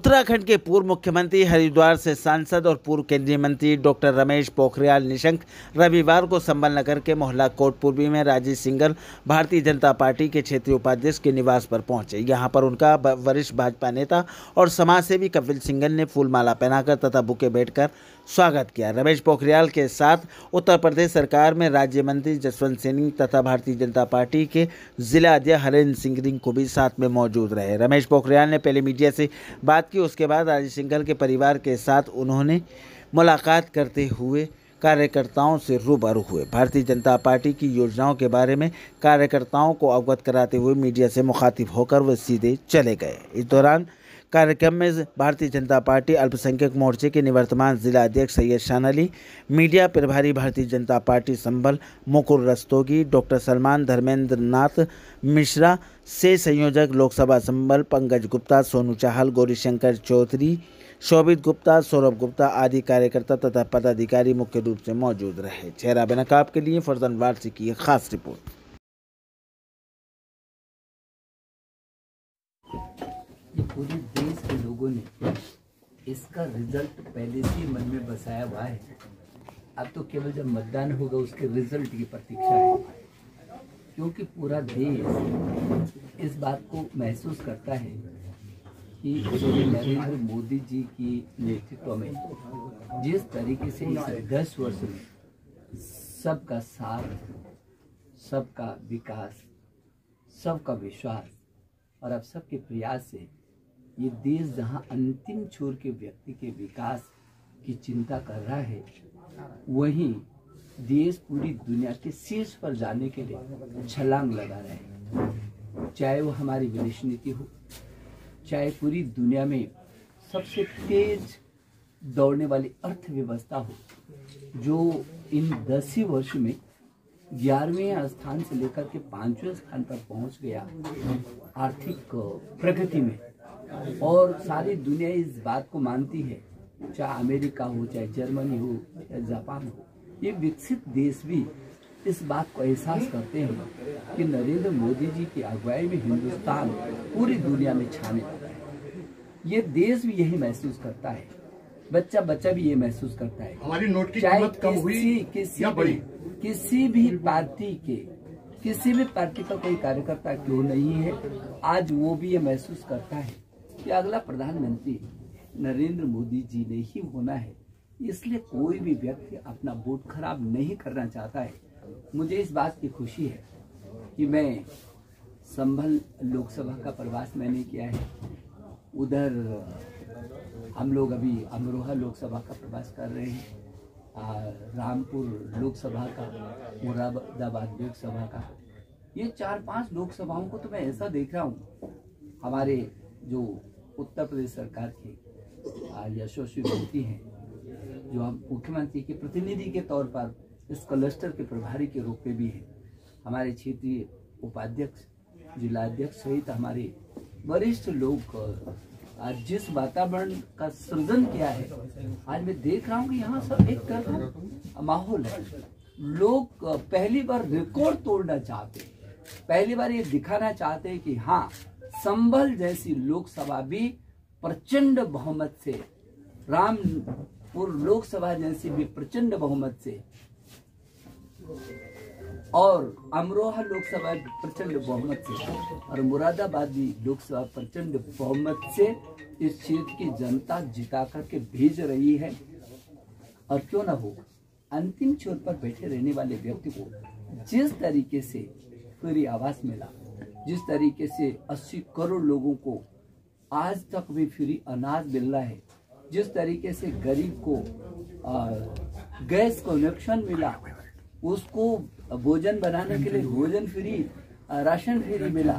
उत्तराखंड के पूर्व मुख्यमंत्री, हरिद्वार से सांसद और पूर्व केंद्रीय मंत्री डॉक्टर रमेश पोखरियाल निशंक रविवार को संबल नगर के मोहल्ला कोट पूर्वी में राजीव सिंघल भारतीय जनता पार्टी के क्षेत्रीय उपाध्यक्ष के निवास पर पहुंचे। यहां पर उनका वरिष्ठ भाजपा नेता और समाजसेवी कपिल सिंघल ने फूलमाला पहनाकर तथा बुके भेंटकर स्वागत किया। रमेश पोखरियाल के साथ उत्तर प्रदेश सरकार में राज्य मंत्री जसवंत सिंह तथा भारतीय जनता पार्टी के जिला अध्यक्ष हरेंद्र सिंह को भी साथ में मौजूद रहे। रमेश पोखरियाल ने पहले मीडिया से बात की, उसके बाद राजीव सिंघल के परिवार के साथ उन्होंने मुलाकात करते हुए कार्यकर्ताओं से रूबरू हुए। भारतीय जनता पार्टी की योजनाओं के बारे में कार्यकर्ताओं को अवगत कराते हुए मीडिया से मुखातिब होकर वे सीधे चले गए। इस दौरान कार्यक्रम में भारतीय जनता पार्टी अल्पसंख्यक मोर्चे के निवर्तमान जिला अध्यक्ष सैयद शान अली, मीडिया प्रभारी भारतीय जनता पार्टी संभल मुकुल रस्तोगी, डॉक्टर सलमान धर्मेंद्र नाथ मिश्रा से संयोजक लोकसभा संभल पंकज गुप्ता, सोनू चाहल, गौरीशंकर चौधरी, शोभित गुप्ता, सौरभ गुप्ता आदि कार्यकर्ता तथा पदाधिकारी मुख्य रूप से मौजूद रहे। चेहरा बेनकाब के लिए फरजान वारसी की एक खास रिपोर्ट। पूरे देश के लोगों ने इसका रिजल्ट पहले से ही मन में बसाया हुआ है। अब तो केवल जब मतदान होगा उसके रिजल्ट की प्रतीक्षा है, क्योंकि पूरा देश इस बात को महसूस करता है कि नरेंद्र मोदी जी की नेतृत्व में जिस तरीके से इस 10 वर्ष में सबका साथ, सबका विकास, सबका विश्वास और अब सबके प्रयास से ये देश जहां अंतिम छोर के व्यक्ति के विकास की चिंता कर रहा है, वहीं देश पूरी दुनिया के शीर्ष पर जाने के लिए छलांग लगा रहा है। चाहे वो हमारी विदेश नीति हो, चाहे पूरी दुनिया में सबसे तेज दौड़ने वाली अर्थव्यवस्था हो, जो इन 10 ही वर्ष में 11वें स्थान से लेकर के 5वें स्थान पर पहुंच गया आर्थिक प्रगति में। और सारी दुनिया इस बात को मानती है, चाहे अमेरिका हो, चाहे जर्मनी हो, चाहे जापान हो, ये विकसित देश भी इस बात को एहसास करते हैं कि नरेंद्र मोदी जी की अगुवाई में हिंदुस्तान पूरी दुनिया में छाने लगा है। ये देश भी यही महसूस करता है, बच्चा बच्चा भी ये महसूस करता है। हमारी नोट की चाहे कीमत कम हुई या बढ़ी, किसी भी पार्टी का कोई कार्यकर्ता क्यों नहीं है, आज वो भी ये महसूस करता है कि अगला प्रधानमंत्री नरेंद्र मोदी जी ने ही होना है। इसलिए कोई भी व्यक्ति अपना वोट खराब नहीं करना चाहता है। मुझे इस बात की खुशी है कि मैं संभल लोकसभा का प्रवास मैंने किया है। उधर हम लोग अभी अमरोहा लोकसभा का प्रवास कर रहे हैं, रामपुर लोकसभा का, मुरादाबाद लोकसभा का। ये 4-5 लोकसभाओं को तो मैं ऐसा देख रहा हूँ, हमारे जो उत्तर प्रदेश सरकार के यशस्वी मंत्री हैं, जो हम मुख्यमंत्री के प्रतिनिधि के तौर पर इस क्लस्टर के प्रभारी के रूप में भी हैं, हमारे क्षेत्रीय उपाध्यक्ष, जिलाध्यक्ष सहित हमारे वरिष्ठ लोग आज जिस वातावरण का सृजन किया है, आज मैं देख रहा हूँ कि यहाँ सब एक तरफा माहौल है। लोग पहली बार रिकॉर्ड तोड़ना चाहते हैं, पहली बार ये दिखाना चाहते हैं कि हाँ, संभल जैसी लोकसभा भी प्रचंड बहुमत से, रामपुर लोकसभा जैसी भी प्रचंड बहुमत से, और अमरोहा लोकसभा प्रचंड बहुमत से, और मुरादाबाद भी लोकसभा प्रचंड बहुमत से इस क्षेत्र की जनता जिता करके भेज रही है। और क्यों ना हो, अंतिम छोर पर बैठे रहने वाले व्यक्ति को जिस तरीके से फ्री आवास मिला, जिस तरीके से 80 करोड़ लोगों को आज तक भी फ्री अनाज मिल रहा है, जिस तरीके से गरीब को गैस कनेक्शन मिला, उसको भोजन बनाने के लिए भोजन फ्री, राशन फ्री मिला,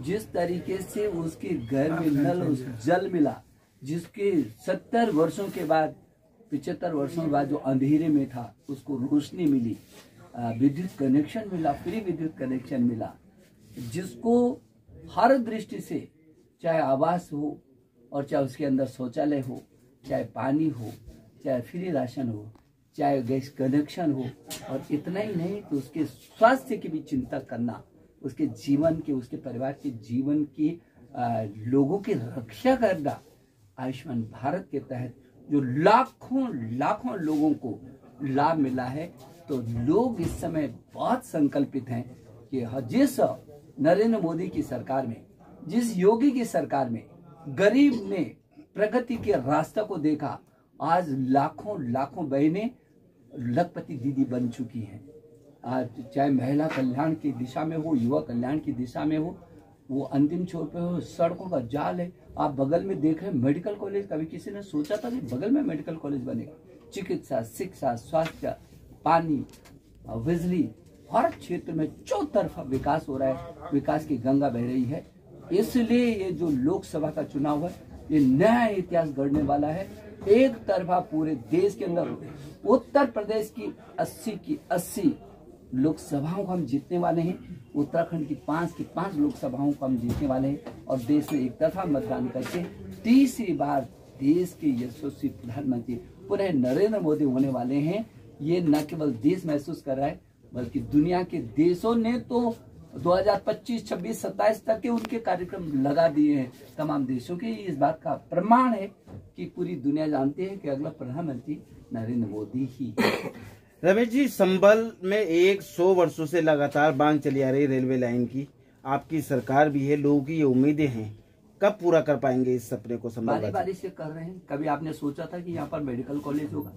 जिस तरीके से उसके घर में नल जल मिला, जिसके 70 वर्षों के बाद, 75 वर्षों के बाद जो अंधेरे में था उसको रोशनी मिली, विद्युत कनेक्शन मिला, फ्री विद्युत कनेक्शन मिला, जिसको हर दृष्टि से, चाहे आवास हो और चाहे उसके अंदर शौचालय हो, चाहे पानी हो, चाहे फ्री राशन हो, चाहे गैस कनेक्शन हो, और इतना ही नहीं तो उसके स्वास्थ्य की भी चिंता करना, उसके जीवन के, उसके परिवार के जीवन की, लोगों की रक्षा करना, आयुष्मान भारत के तहत जो लाखों लाखों लोगों को लाभ मिला है, तो लोग इस समय बहुत संकल्पित हैं कि जिस नरेंद्र मोदी की सरकार में, जिस योगी की सरकार में गरीब ने प्रगति के रास्ते को देखा, आज लाखों लाखों बहनें लखपति दीदी बन चुकी हैं। आज चाहे महिला कल्याण की दिशा में हो, युवा कल्याण की दिशा में हो, वो अंतिम छोर पे हो, सड़कों का जाल है। आप बगल में देख रहे हैं मेडिकल कॉलेज, कभी किसी ने सोचा था कि बगल में मेडिकल कॉलेज बनेगा? चिकित्सा, शिक्षा, स्वास्थ्य, पानी, बिजली, हर क्षेत्र में चौतरफा विकास हो रहा है, विकास की गंगा बह रही है। इसलिए ये जो लोकसभा का चुनाव है, ये नया इतिहास गढ़ने वाला है। एक तरफा पूरे देश के अंदर उत्तर प्रदेश की 80 की 80 लोकसभाओं को हम जीतने वाले हैं, उत्तराखंड की 5 लोकसभाओं को हम जीतने वाले हैं, और देश में एक तरफा मतदान करके तीसरी बार देश के यशस्वी प्रधानमंत्री पुनः नरेंद्र मोदी होने वाले हैं। ये न केवल देश महसूस कर रहा है, बल्कि दुनिया के देशों ने तो 2025, 26, 27 तक के उनके कार्यक्रम लगा दिए हैं तमाम देशों के। इस बात का प्रमाण है कि पूरी दुनिया जानती है कि अगला प्रधानमंत्री नरेंद्र मोदी ही। रमेश जी, संभल में 100 वर्षों से लगातार मांग चली आ रही रेलवे लाइन की, आपकी सरकार भी है, लोगों की ये उम्मीदें हैं, कब पूरा कर पाएंगे इस सपने को? संभल बारी बारी से कर रहे हैं। कभी आपने सोचा था कि यहाँ पर मेडिकल कॉलेज होगा?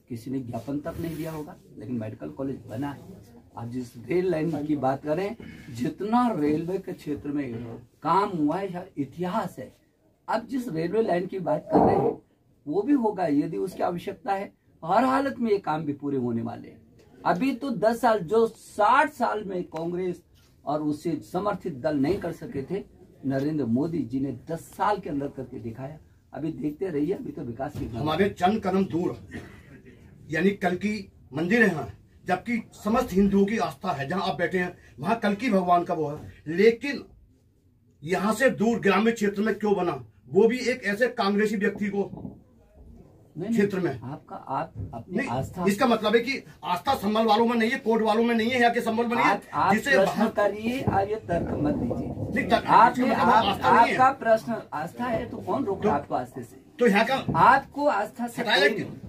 किसी ने ज्ञापन तक नहीं दिया होगा, लेकिन मेडिकल कॉलेज बना है। आप जिस रेल लाइन की बात करें, जितना रेलवे के क्षेत्र में काम हुआ है, इतिहास है। अब जिस रेलवे लाइन की बात कर रहे हैं वो भी होगा यदि उसकी आवश्यकता है। हर हालत में ये काम भी पूरे होने वाले हैं। अभी तो 10 साल, जो 60 साल में कांग्रेस और उससे समर्थित दल नहीं कर सके थे, नरेंद्र मोदी जी ने 10 साल के अंदर करके दिखाया। अभी देखते रहिए, अभी तो विकास की हमारे चंद कदम दूर यानी कल की मंदिर है, जबकि समस्त हिंदुओं की आस्था है। जहां आप बैठे हैं वहां कल की भगवान का वो है, लेकिन यहां से दूर ग्रामीण क्षेत्र में क्यों बना? वो भी एक ऐसे कांग्रेसी व्यक्ति को क्षेत्र में। आप अपनी आस्था, इसका मतलब है कि आस्था संभल वालों में नहीं है, कोर्ट वालों में नहीं है, या के संभल में नहीं है। जिसे प्रश्न करिए, ये तर्क मत दीजिए। आपका प्रश्न आस्था है तो कौन रोक रहा आपको आस्थे से? तो यहाँ का आपको आस्था से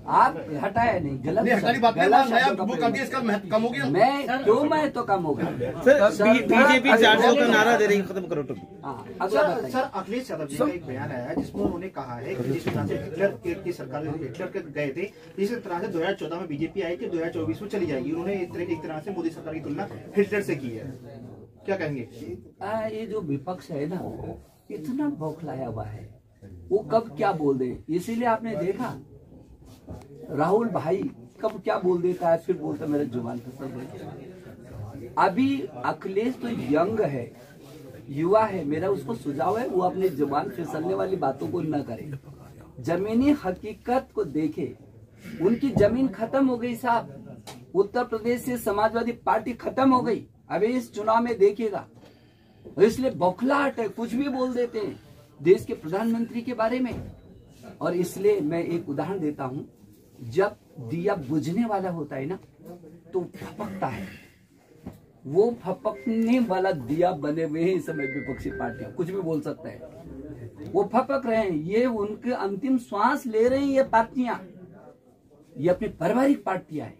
आप हटाया नहीं, गलत हटानी बात इसका महत्व कम हो गया। मैं क्यों महत्व कम हो गया? बीजेपी 400 का नारा दे रही, खत्म करो। सर, अखिलेश यादव जी का एक बयान आया है जिसमें उन्होंने कहा है कि जिस तरह से हिटलर की सरकार हिटलर के गए थे, इसी तरह से 2014 में बीजेपी आई कि 2024 में चली जाएगी। उन्होंने एक तरह से मोदी सरकार की तुलना हिटलर से की है, क्या कहेंगे? ये जो विपक्ष है ना, इतना बौखलाया हुआ है, वो कब क्या बोल दे। इसीलिए आपने देखा राहुल भाई कब क्या बोल देता है, फिर बोलता मेरा जुबान फिसल। अभी अखिलेश तो यंग है, युवा है, मेरा उसको सुझाव है वो अपने जुबान फिसलने वाली बातों को न करे, जमीनी हकीकत को देखे। उनकी जमीन खत्म हो गई साहब, उत्तर प्रदेश से समाजवादी पार्टी खत्म हो गई। अभी इस चुनाव में देखिएगा, इसलिए बौखलाहट है, कुछ भी बोल देते हैं देश के प्रधानमंत्री के बारे में। और इसलिए मैं एक उदाहरण देता हूं, जब दिया बुझने वाला होता है ना तो फपकता है, वो फपकने वाला दिया बने हुए हैं इस समय विपक्षी पार्टियां, कुछ भी बोल सकता है, वो फपक रहे हैं। ये उनके अंतिम श्वास ले रही हैं ये पार्टियां, ये अपनी पारिवारिक पार्टियां हैं।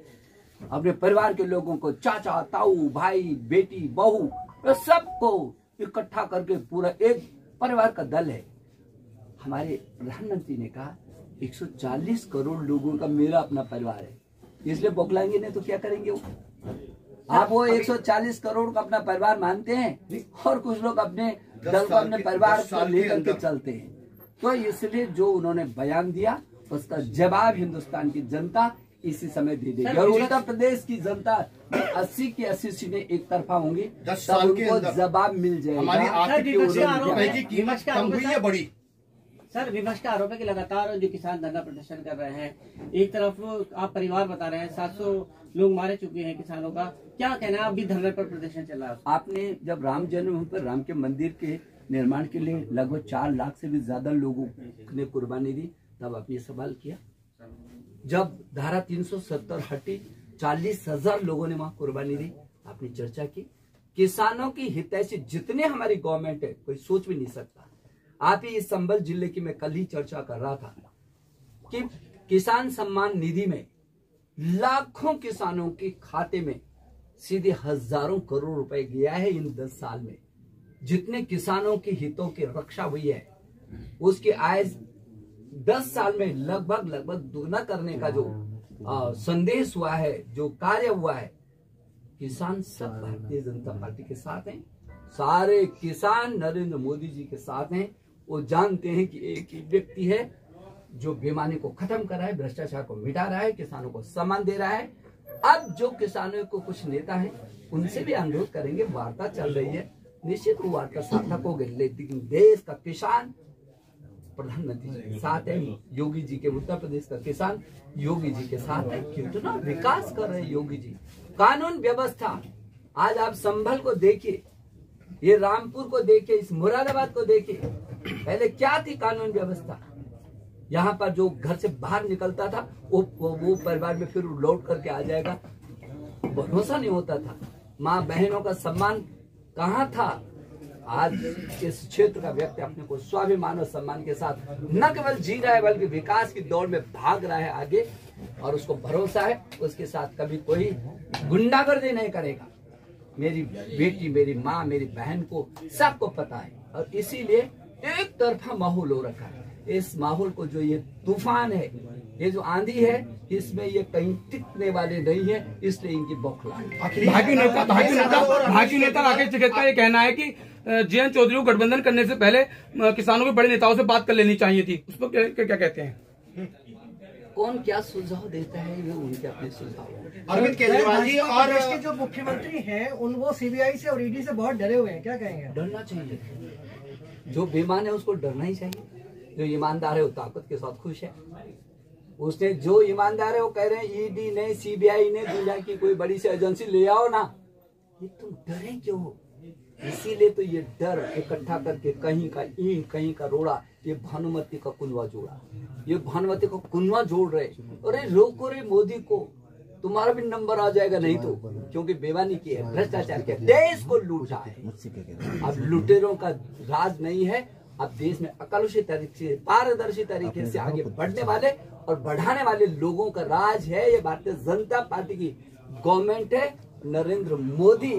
अपने परिवार के लोगों को, चाचा, ताऊ, भाई, बेटी, बहू, सबको इकट्ठा करके पूरा एक परिवार का दल है। हमारे प्रधानमंत्री ने कहा 140 करोड़ लोगों का मेरा अपना परिवार है, इसलिए बौखलाएंगे नहीं तो क्या करेंगे वो? आप वो 140 करोड़ का अपना परिवार मानते हैं और कुछ लोग अपने दल को, अपने परिवार को लेकर के चलते हैं। तो इसलिए जो उन्होंने बयान दिया उसका जवाब हिंदुस्तान की जनता इसी समय दे देगी। और उत्तर प्रदेश की जनता 80 की 80 सीटें एक तरफा होंगी, तब उनको जवाब मिल जाएगा। हमारी आर्थिक की कीमत कम हुई है बड़ी। सर, विपक्ष का आरोप है कि लगातार जो किसान धरना प्रदर्शन कर रहे हैं, एक तरफ आप परिवार बता रहे हैं 700 लोग मारे चुके हैं किसानों का, क्या कहना है? अभी धरने पर प्रदर्शन चल रहा है। आपने जब राम जन्मभूमि पर राम के मंदिर के निर्माण के लिए लगभग 4 लाख से भी ज्यादा लोगों ने कुर्बानी दी, तब आपने सवाल किया। जब धारा 370 हटी, 40,000 लोगों ने वहां कुर्बानी दी, आपने चर्चा की। किसानों की हितैषी जितने हमारी गवर्नमेंट है, कोई सोच भी नहीं सकता। आप ही इस संभल जिले की मैं कल ही चर्चा कर रहा था कि किसान सम्मान निधि में लाखों किसानों के खाते में सीधे हजारों करोड़ रुपए गया है इन 10 साल में। जितने किसानों के हितों की रक्षा हुई है उसकी आय 10 साल में लगभग दुगना करने का जो संदेश हुआ है, जो कार्य हुआ है, किसान सब भारतीय जनता पार्टी के साथ हैं। सारे किसान नरेंद्र मोदी जी के साथ हैं। वो जानते हैं कि एक ही व्यक्ति है जो बेईमानी को खत्म कर रहा है, भ्रष्टाचार को मिटा रहा है, किसानों को सम्मान दे रहा है। अब जो किसानों को कुछ नेता हैं उनसे भी अनुरोध करेंगे, वार्ता चल रही है, निश्चित वो वार्ता सार्थक होगी। लेकिन देश का किसान प्रधानमंत्री जी के साथ है, योगी जी के उत्तर प्रदेश का किसान योगी जी के साथ है। कितना विकास कर रहे हैं योगी जी। कानून व्यवस्था आज आप संभल को देखिए, ये रामपुर को देखिए, इस मुरादाबाद को देखिए। पहले क्या थी कानून व्यवस्था? यहाँ पर जो घर से बाहर निकलता था वो परिवार में फिर लौट करके आ जाएगा, भरोसा नहीं होता था। माँ बहनों का सम्मान कहाँ था? आज इस क्षेत्र का व्यक्ति अपने को स्वाभिमान और सम्मान के साथ न केवल जी रहा है बल्कि विकास की दौड़ में भाग रहा है आगे, और उसको भरोसा है उसके साथ कभी कोई गुंडागर्दी नहीं करेगा। मेरी बेटी, मेरी माँ, मेरी बहन को सबको पता है, और इसीलिए एक तरफा माहौल हो रखा है। इस माहौल को जो ये तूफान है, ये जो आंधी है, इसमें ये कहीं टिकने वाले नहीं है, इसलिए इनकी बौखलाहट। भाजपा नेता राकेश टिकैत का ये कहना है कि जयंत चौधरी को गठबंधन करने से पहले किसानों के बड़े नेताओं से बात कर लेनी चाहिए थी। उस पर क्या कहते हैं? कौन क्या सुझाव देता है ये उनके अपने सुझाव। अरविंद केजरीवाल जी और देश के जो मुख्यमंत्री हैं वो सीबीआई से और ईडी से बहुत डरे हुए हैं, क्या कहेंगे? डरना चाहिए, जो बेईमान है उसको डरना ही चाहिए। जो ईमानदार है वो ताकत के साथ खुश है। उसने जो ईमानदार है वो कह रहे हैं ईडी ने, सीबीआई ने, दुनिया की कोई बड़ी सी एजेंसी ले आओ ना। ये तुम डरे क्यों? इसीलिए तो ये डर इकट्ठा करके कहीं का ईंट, कहीं का रोड़ा, ये भानुमती का कुनवा जोड़ा, ये भानुमती का कुनवा जोड़ रहे। अरे रोको रे मोदी को, तुम्हारा भी नंबर आ जाएगा नहीं तो, क्योंकि बेईमानी की है, भ्रष्टाचार किया, देश को लूटा है। अब लुटेरों का राज नहीं है। अब देश में अकलुषित तरीके से, पारदर्शी तरीके से आगे बढ़ने वाले और बढ़ाने वाले लोगों का राज है। ये भारतीय जनता पार्टी की गवर्नमेंट है। नरेंद्र मोदी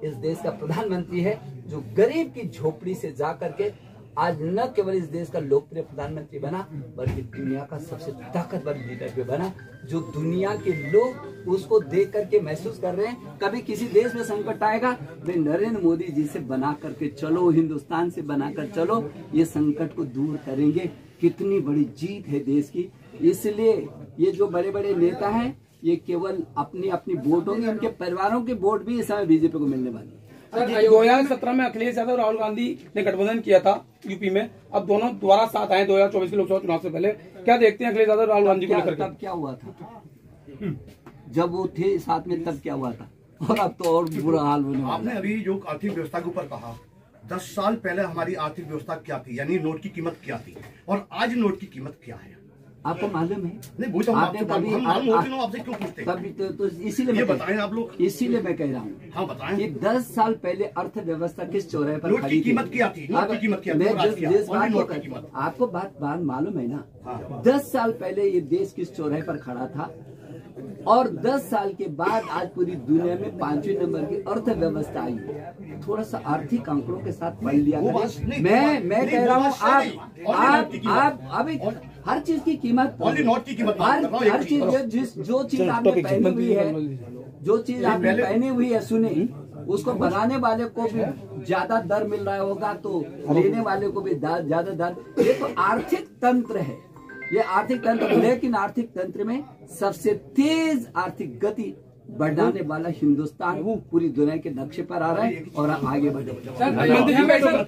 इस देश का प्रधानमंत्री है, जो गरीब की झोपड़ी से जाकर के आज न केवल इस देश का लोकप्रिय प्रधानमंत्री बना बल्कि दुनिया का सबसे ताकतवर लीडर भी बना, जो दुनिया के लोग उसको देख करके महसूस कर रहे हैं। कभी किसी देश में संकट आएगा, वे नरेंद्र मोदी जी से बना करके चलो, हिंदुस्तान से बनाकर चलो, ये संकट को दूर करेंगे। कितनी बड़ी जीत है देश की। इसलिए ये जो बड़े बड़े नेता हैं ये केवल अपनी अपनी वोट होंगे, उनके परिवारों के वोट भी इस समय बीजेपी को मिलने वाली है। 2017 में अखिलेश यादव और राहुल गांधी ने गठबंधन किया था यूपी में, अब दोनों दोबारा साथ आए 2024 के लोकसभा चुनाव से पहले। क्या देखते हैं अखिलेश यादव और राहुल गांधी को लेकर? तब क्या हुआ था जब वो थे साथ में, तब क्या हुआ था? और अब तो और बुरा हाल होने वाला। आपने अभी जो आर्थिक व्यवस्था के ऊपर कहा, 10 साल पहले हमारी आर्थिक व्यवस्था क्या थी, यानी नोट की कीमत क्या थी, और आज नोट की कीमत क्या है, आपको मालूम है? नहीं वो तो आपसे क्यों पूछते हैं? तभी तो इसीलिए ये बताएं आप लोग। इसीलिए मैं कह रहा हूँ, हाँ बताएं कि 10 साल पहले अर्थव्यवस्था किस चौराहे पर नोट की कीमत क्या थी? नोट की कीमत क्या थी? आपको बात मालूम है ना? 10 साल पहले ये देश किस चौराहे पर खड़ा था, और 10 साल के बाद आज पूरी दुनिया में 5वें नंबर की अर्थव्यवस्था आई है। थोड़ा सा आर्थिक आंकड़ों के साथ पढ़ लिया करें। मैं कह रहा हूँ आप अभी हर चीज की कीमत, हर चीज जो चीज आपने पहनी हुई है, जो चीज आपने पहनी हुई है, सुने, उसको बनाने वाले को भी ज्यादा दर मिल रहा होगा तो लेने वाले को भी ज्यादा दर। ये तो आर्थिक तंत्र है, ये आर्थिक तंत्र। लेकिन आर्थिक तंत्र में सबसे तेज आर्थिक गति बढ़ाने वाला हिंदुस्तान पूरी दुनिया के नक्शे पर आ रहा है और आगे बढ़े।